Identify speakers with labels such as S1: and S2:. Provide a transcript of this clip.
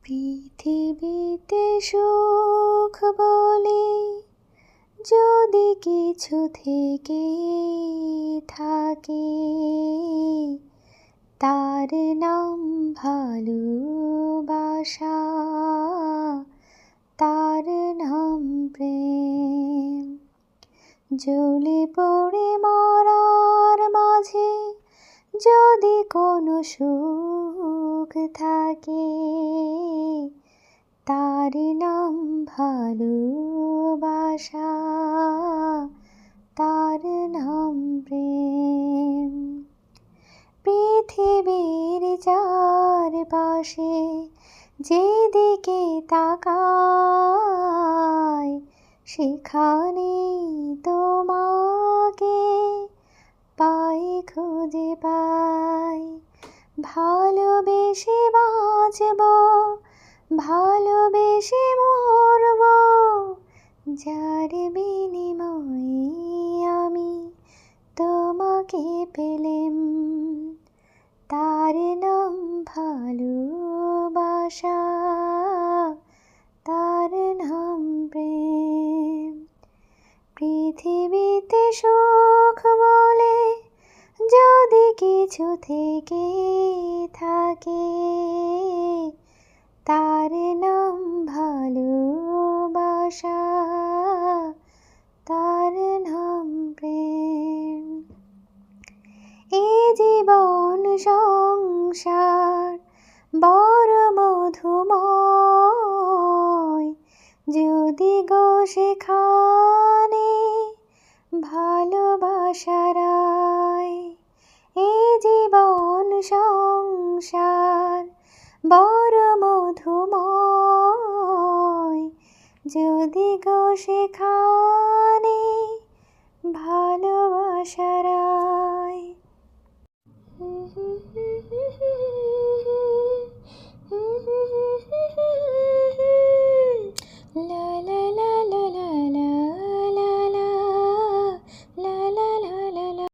S1: পৃথিবীতে সুখ বলে যদি কিছু থেকে থাকে, তার নাম ভালোবাসা, তার নাম প্রেম। জ্বলে পড়ে মরার মাঝে যদি কোনো সুখ থাকে, তার নাম ভালোবাসা, তার নাম প্রেম। পৃথিবীর চারপাশে যেদিকে তাকাই, সেখানে তোমাকে পাই, খুঁজে পাই। ভালোবেসে বাঁচব, ভালোবেসে মরব, যার বিনিময়ে আমি তোমাকে পেলাম, তার নাম ভালোবাসা, তার নাম প্রেম। পৃথিবীতে সুখ বলে যদি কিছু থেকে থাকে, তার নাম ভালোবাসা, তার নাম প্রেম। এ জীবন সংসার বড় মধুময়, যদি গো সেখানে ভালোবাসার আয়। এ জীবন সংসার বড় মধুময়, যদি গো সেখানে ভালোবাসার আয়।